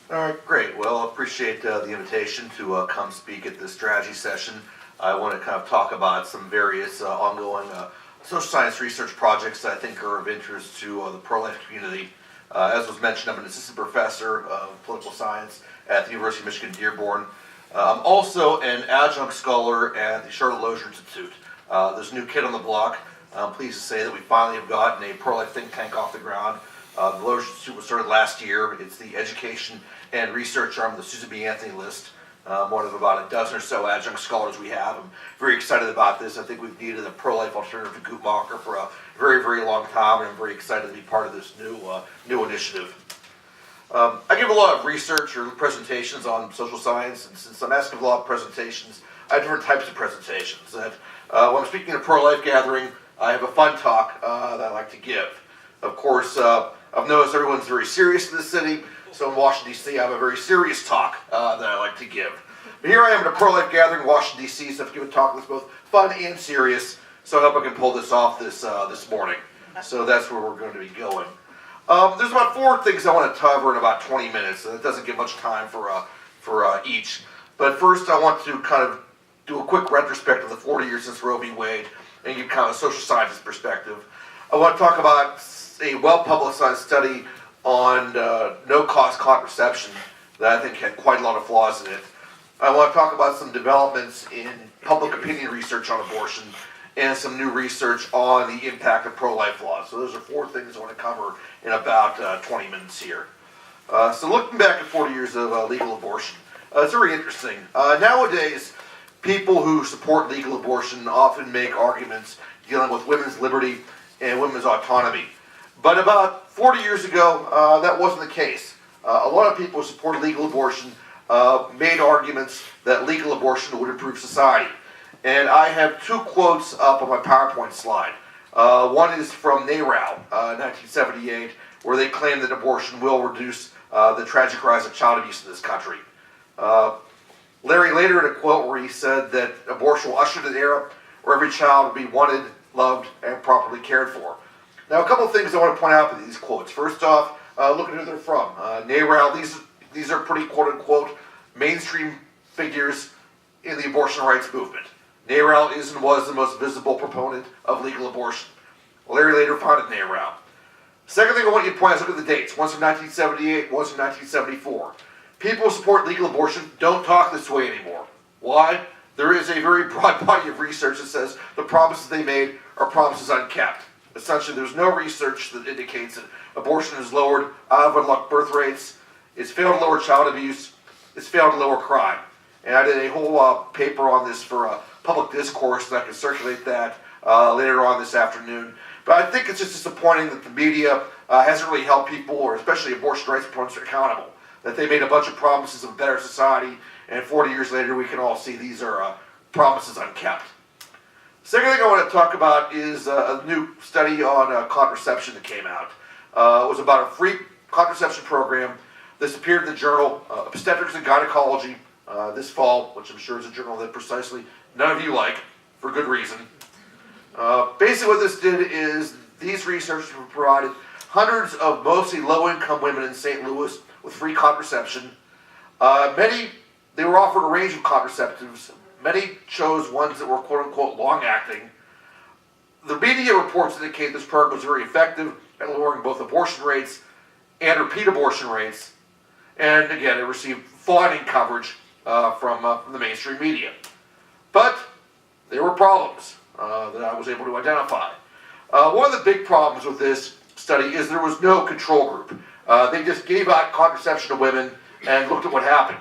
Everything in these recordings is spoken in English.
All right, great. Well, I appreciate the invitation to come speak at this strategy session. I want to kind of talk about some various ongoing social science research projects that I think are of interest to the pro-life community. As was mentioned, I'm an assistant professor of political science at the University of Michigan Dearborn. I'm also an adjunct scholar at the Charlotte Lozier Institute. There's a new kid on the block. I'm pleased to say that we finally have gotten a pro-life think tank off the ground. The Lozier Institute was started last year. It's the education and research arm of the Susan B. Anthony list. One of about a dozen or so adjunct scholars we have. I'm very excited about this. I think we've needed a pro-life alternative to Guttmacher for a very, very long time, and I'm very excited to be part of this new initiative. I give a lot of research or presentations on social science, and since I'm asking a lot of presentations, I have different types of presentations. And when I'm speaking at a pro-life gathering, I have a fun talk that I like to give. Of course, I've noticed everyone's very serious in this city, so in Washington, D.C., I have a very serious talk that I like to give. But here I am at a pro-life gathering in Washington, D.C., so I have to give a talk that's both fun and serious, so I hope I can pull this off this morning. So that's where we're going to be going. There's about 4 things I want to cover in about 20 minutes, and it doesn't give much time for each. But first, I want to kind of do a quick retrospective of the 40 years since Roe v. Wade, and give kind of a social scientist perspective. I want to talk about a well-publicized study on no-cost contraception that I think had quite a lot of flaws in it. I want to talk about some developments in public opinion research on abortion and some new research on the impact of pro-life laws. So those are 4 things I want to cover in about 20 minutes here. So looking back at 40 years of legal abortion, it's very interesting. Nowadays, people who support legal abortion often make arguments dealing with women's liberty and women's autonomy. But about 40 years ago, that wasn't the case. A lot of people who supported legal abortion made arguments that legal abortion would improve society. And I have 2 quotes up on my PowerPoint slide. One is from NARAL, 1978, where they claim that abortion will reduce the tragic rise of child abuse in this country. Larry later in a quote where he said that abortion will usher in an era where every child will be wanted, loved, and properly cared for. Now, a couple of things I want to point out with these quotes. First off, look at who they're from. NARAL, these are pretty quote-unquote mainstream figures in the abortion rights movement. NARAL is and was the most visible proponent of legal abortion. Larry later founded NARAL. Second thing I want you to point out is look at the dates. One's from 1978, one's from 1974. People who support legal abortion don't talk this way anymore. Why? There is a very broad body of research that says the promises they made are promises unkept. Essentially, there's no research that indicates that abortion has lowered out-of-wedlock birth rates, it's failed to lower child abuse, it's failed to lower crime. And I did a whole paper on this for public discourse, and I can circulate that later on this afternoon. But I think it's just disappointing that the media hasn't really held people, or especially abortion rights opponents, accountable. That they made a bunch of promises of a better society, and 40 years later we can all see these are promises unkept. Second thing I want to talk about is a new study on contraception that came out. It was about a free contraception program. This appeared in the journal Obstetrics and Gynecology this fall, which I'm sure is a journal that precisely none of you like, for good reason. Basically what this did is these researchers provided hundreds of mostly low-income women in St. Louis with free contraception. They were offered a range of contraceptives. Many chose ones that were quote-unquote long-acting. The media reports indicate this program was very effective at lowering both abortion rates and repeat abortion rates. And again, it received fawning coverage from the mainstream media. But there were problems that I was able to identify. One of the big problems with this study is there was no control group. They just gave out contraception to women and looked at what happened.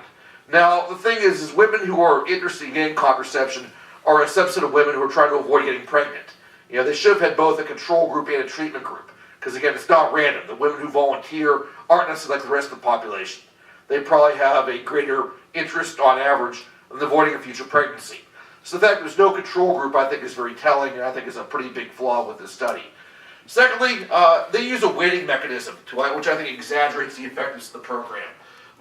Now, the thing is women who are interested in getting contraception are a subset of women who are trying to avoid getting pregnant. You know, they should have had both a control group and a treatment group. Because again, it's not random. The women who volunteer aren't necessarily like the rest of the population. They probably have a greater interest on average in avoiding a future pregnancy. So the fact there's no control group I think is very telling, and I think is a pretty big flaw with this study. Secondly, they use a weighting mechanism, which I think exaggerates the effectiveness of the program.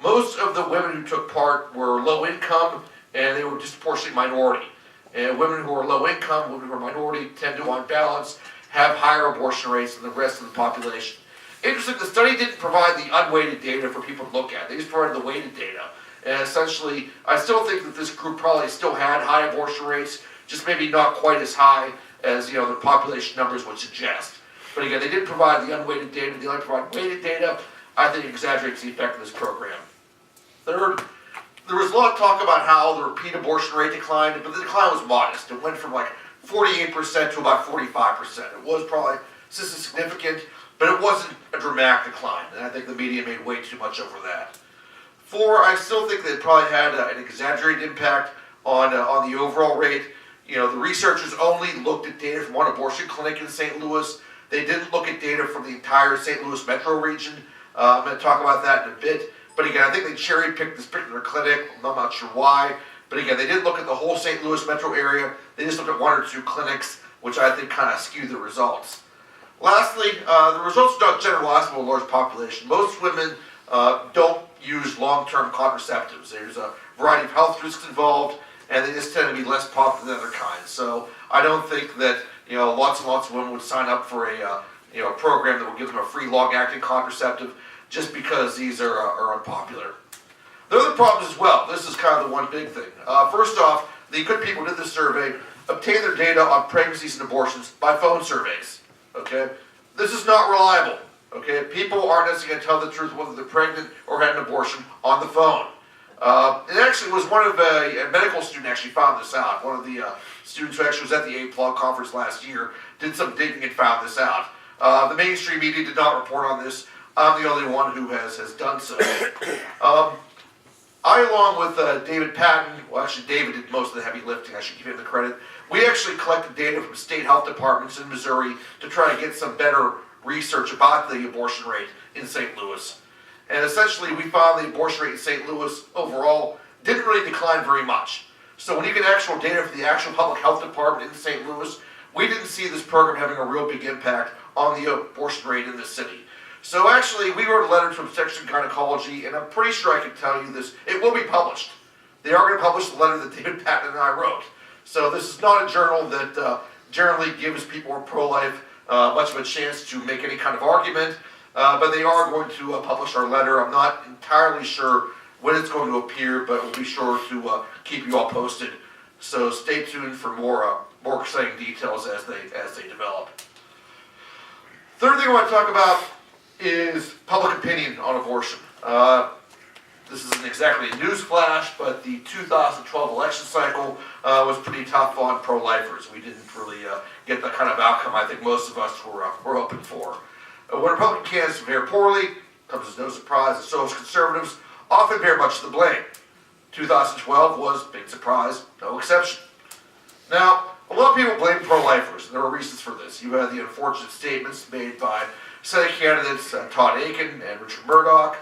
Most of the women who took part were low income, and they were disproportionately minority. And women who are low income, women who are minority, tend to, on balance, have higher abortion rates than the rest of the population. Interesting, the study didn't provide the unweighted data for people to look at. They just provided the weighted data. And essentially, I still think that this group probably still had high abortion rates, just maybe not quite as high as the population numbers would suggest. But again, they didn't provide the unweighted data. They only provide weighted data. I think it exaggerates the effect of this program. Third, there was a lot of talk about how the repeat abortion rate declined, but the decline was modest. It went from like 48% to about 45%. It was probably significant, but it wasn't a dramatic decline, and I think the media made way too much over that. 4, I still think that it probably had an exaggerated impact on the overall rate. The researchers only looked at data from one abortion clinic in St. Louis. They didn't look at data from the entire St. Louis metro region. I'm going to talk about that in a bit. But again, I think they cherry-picked this particular clinic. I'm not sure why. But again, they didn't look at the whole St. Louis metro area. They just looked at 1 or 2 clinics, which I think kind of skewed the results. Lastly, the results are not generalizable to a large population. Most women don't use long-term contraceptives. There's a variety of health risks involved, and they just tend to be less popular than other kinds. So I don't think that lots and lots of women would sign up for a program that will give them a free long-acting contraceptive just because these are unpopular. There are other problems as well. This is kind of the one big thing. First off, the good people who did this survey obtained their data on pregnancies and abortions by phone surveys. Okay, this is not reliable. Okay, people aren't necessarily going to tell the truth whether they're pregnant or had an abortion on the phone. It actually was one of a medical student actually found this out. One of the students who actually was at the AAPLOG conference last year did some digging and found this out. The mainstream media did not report on this. I'm the only one who has done so. I, along with David Patton, well actually David did most of the heavy lifting, I should give him the credit. We actually collected data from state health departments in Missouri to try to get some better research about the abortion rate in St. Louis. And essentially we found the abortion rate in St. Louis overall didn't really decline very much. So when you get actual data from the actual public health department in St. Louis, we didn't see this program having a real big impact on the abortion rate in the city. So actually we wrote a letter to obstetrics and gynecology, and I'm pretty sure I can tell you this, it will be published. They are going to publish the letter that David Patton and I wrote. So this is not a journal that generally gives people who are pro-life much of a chance to make any kind of argument, but they are going to publish our letter. I'm not entirely sure when it's going to appear, but we'll be sure to keep you all posted. So stay tuned for more exciting details as they develop. Third thing I want to talk about is public opinion on abortion. This isn't exactly a news flash, but the 2012 election cycle was pretty tough on pro-lifers. We didn't really get the kind of outcome I think most of us were hoping for. When Republican candidates fare poorly, comes as no surprise that social conservatives often bear much of the blame. 2012 was, big surprise, no exception. Now, a lot of people blame pro-lifers, and there are reasons for this. You had the unfortunate statements made by Senate candidates Todd Akin and Richard Murdoch.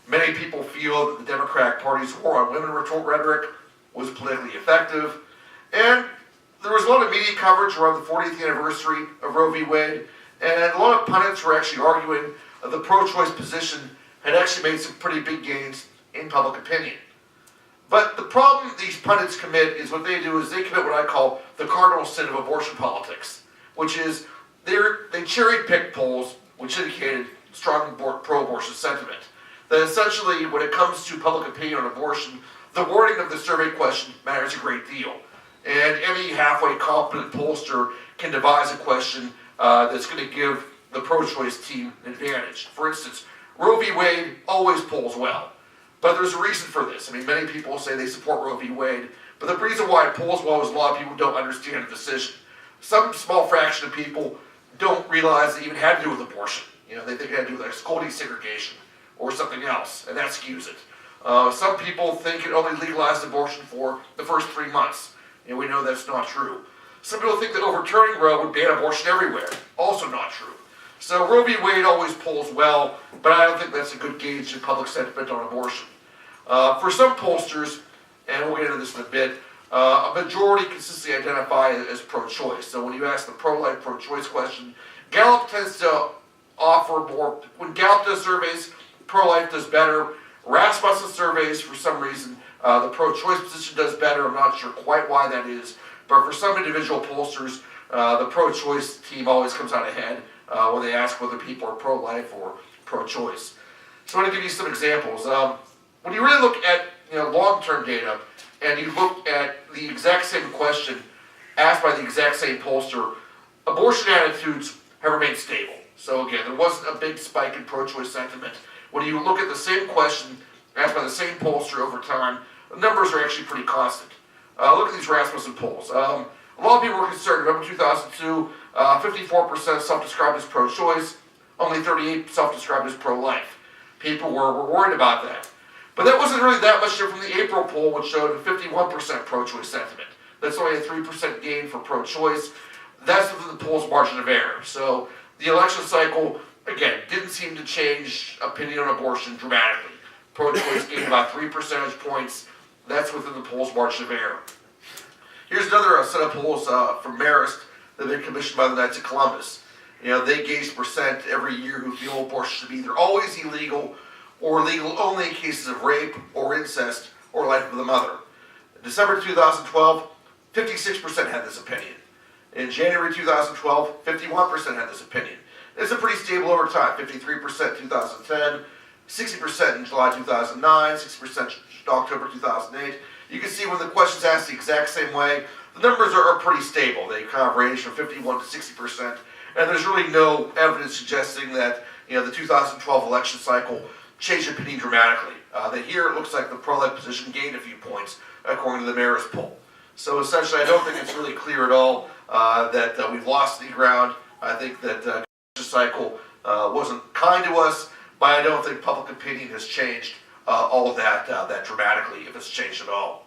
Many people feel that the Democratic Party's war on women rhetoric was politically effective. And there was a lot of media coverage around the 40th anniversary of Roe v. Wade, and a lot of pundits were actually arguing that the pro-choice position had actually made some pretty big gains in public opinion. But the problem these pundits commit is what they do is they commit what I call the cardinal sin of abortion politics, which is they cherry-pick polls which indicated strong pro-abortion sentiment. That essentially, when it comes to public opinion on abortion, the wording of the survey question matters a great deal. And any halfway competent pollster can devise a question that's going to give the pro-choice team an advantage. For instance, Roe v. Wade always polls well. But there's a reason for this. I mean, many people say they support Roe v. Wade, but the reason why it polls well is a lot of people don't understand the decision. Some small fraction of people don't realize it even had to do with abortion. They think it had to do with school desegregation or something else, and that skews it. Some people think it only legalized abortion for the first 3 months, and we know that's not true. Some people think that overturning Roe would ban abortion everywhere, also not true. So Roe v. Wade always polls well, but I don't think that's a good gauge of public sentiment on abortion. For some pollsters, and we'll get into this in a bit, a majority consistently identify as pro-choice. So when you ask the pro-life, pro-choice question, Gallup tends to offer more. When Gallup does surveys, pro-life does better. Rasmussen surveys, for some reason, the pro-choice position does better. I'm not sure quite why that is, but for some individual pollsters, the pro-choice team always comes out ahead when they ask whether people are pro-life or pro-choice. So I want to give you some examples. When you really look at long-term data, and you look at the exact same question asked by the exact same pollster, abortion attitudes have remained stable. So again, there wasn't a big spike in pro-choice sentiment. When you look at the same question asked by the same pollster over time, the numbers are actually pretty constant. Look at these Rasmussen polls. A lot of people were concerned. November 2002, 54% self-described as pro-choice, only 38% self-described as pro-life. People were worried about that. But that wasn't really that much different from the April poll, which showed a 51% pro-choice sentiment. That's only a 3% gain for pro-choice. That's within the poll's margin of error. So the election cycle, again, didn't seem to change opinion on abortion dramatically. Pro-choice gained about 3 percentage points. That's within the poll's margin of error. Here's another set of polls from Marist that have been commissioned by the Knights of Columbus. They gauge percent every year who feel abortion should be either always illegal or legal only in cases of rape or incest or life of the mother. In December 2012, 56% had this opinion. In January 2012, 51% had this opinion. It's been pretty stable over time, 53% 2010, 60% in July 2009, 60% in October 2008. You can see when the question's asked the exact same way, the numbers are pretty stable. They kind of range from 51 to 60%, and there's really no evidence suggesting that the 2012 election cycle changed opinion dramatically. That here it looks like the pro-life position gained a few points according to the Marist poll. So essentially, I don't think it's really clear at all that we've lost any ground. I think that the election cycle wasn't kind to us, but I don't think public opinion has changed all of that dramatically, if it's changed at all.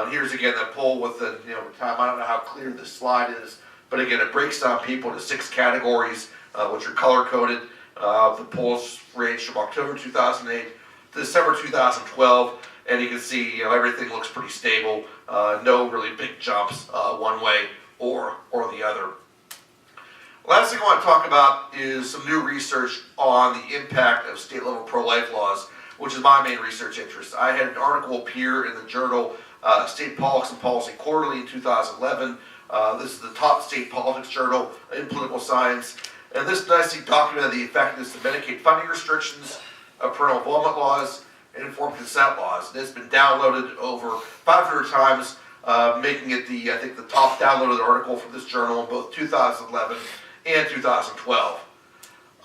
Here's again that poll with the time. I don't know how clear this slide is, but again, it breaks down people into 6 categories, which are color-coded. The polls range from October 2008 to December 2012, and you can see everything looks pretty stable. No really big jumps one way or the other. Last thing I want to talk about is some new research on the impact of state-level pro-life laws, which is my main research interest. I had an article appear in the journal State Politics and Policy Quarterly in 2011. This is the top state politics journal in political science. And this nicely documented the effectiveness of Medicaid funding restrictions, parental involvement laws, and informed consent laws. And it's been downloaded over 500 times, making it I think the top downloaded article from this journal in both 2011 and 2012.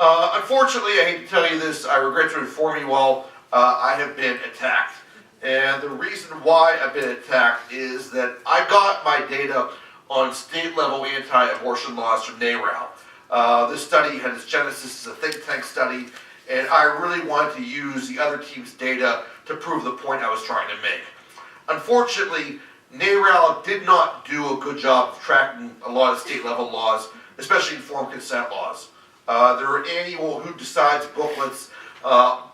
Unfortunately, I hate to tell you this, I regret to inform you all, I have been attacked. And the reason why I've been attacked is that I got my data on state-level anti-abortion laws from NARAL. This study had its genesis as a think tank study, and I really wanted to use the other team's data to prove the point I was trying to make. Unfortunately, NARAL did not do a good job of tracking a lot of state-level laws, especially informed consent laws. Their annual Who Decides booklets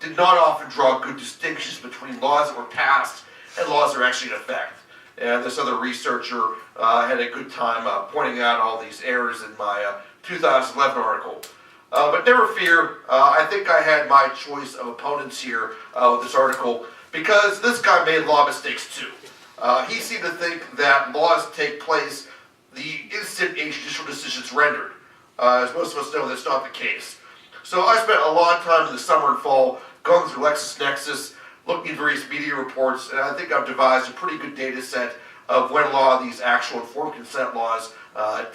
did not often draw good distinctions between laws that were passed and laws that are actually in effect. And this other researcher had a good time pointing out all these errors in my 2011 article. But never fear, I think I had my choice of opponents here with this article, because this guy made law mistakes too. He seemed to think that laws take place the instant a judicial decision is rendered. As most of us know, that's not the case. So I spent a lot of time in the summer and fall going through LexisNexis, looking at various media reports, and I think I've devised a pretty good data set of when a lot of these actual informed consent laws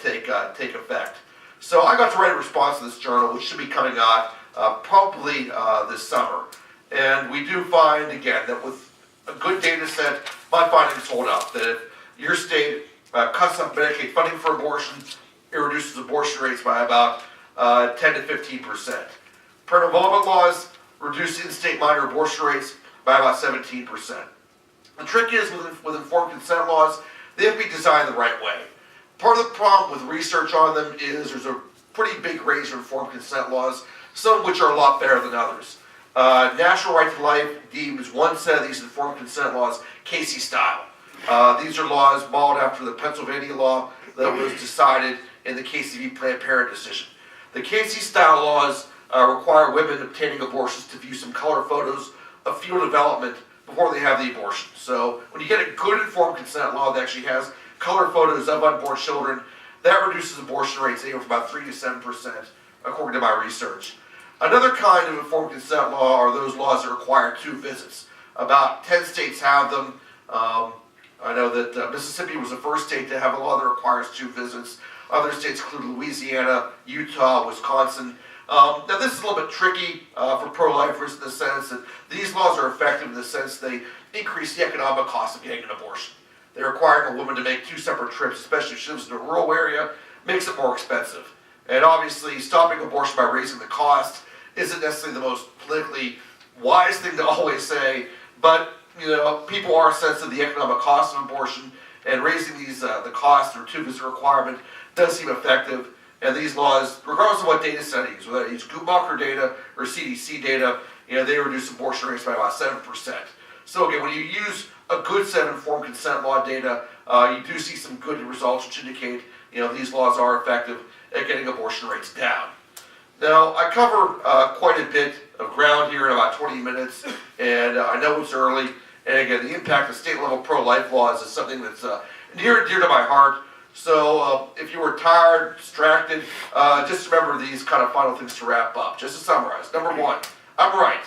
take effect. So I got to write a response to this journal, which should be coming out probably this summer. And we do find, again, that with a good data set, my findings hold up. That if your state cuts off Medicaid funding for abortion, it reduces abortion rates by about 10 to 15%. Parental involvement laws reduce in-state minor abortion rates by about 17%. The trick is with informed consent laws, they have to be designed the right way. Part of the problem with research on them is there's a pretty big range of informed consent laws, some of which are a lot better than others. Natural right to life deems one set of these informed consent laws Casey style. These are laws modeled after the Pennsylvania law that was decided in the Casey v. Planned Parenthood decision. The Casey style laws require women obtaining abortions to view some color photos of fetal development before they have the abortion. So when you get a good informed consent law that actually has color photos of unborn children, that reduces abortion rates anywhere from about 3 to 7%, according to my research. Another kind of informed consent law are those laws that require 2 visits. About 10 states have them. I know that Mississippi was the first state to have a law that requires 2 visits. Other states include Louisiana, Utah, Wisconsin. Now this is a little bit tricky for pro-lifers in the sense that these laws are effective in the sense they increase the economic cost of getting an abortion. They're requiring a woman to make 2 separate trips, especially if she lives in a rural area, makes it more expensive. And obviously stopping abortion by raising the cost isn't necessarily the most politically wise thing to always say, but people are sensitive to the economic cost of abortion, and raising the cost through 2 visit requirement does seem effective. And these laws, regardless of what data set you use, whether you use Guttmacher data or CDC data, they reduce abortion rates by about 7%. So again, when you use a good set of informed consent law data, you do see some good results which indicate these laws are effective at getting abortion rates down. Now, I cover quite a bit of ground here in about 20 minutes, and I know it's early. And again, the impact of state-level pro-life laws is something that's near and dear to my heart. So if you were tired, distracted, just remember these kind of final things to wrap up. Just to summarize. Number 1, I'm right.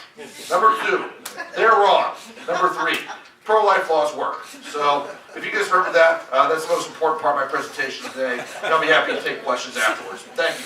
Number 2, they're wrong. Number 3, pro-life laws work. So if you just remember that, that's the most important part of my presentation today. And I'll be happy to take questions afterwards. Thank you.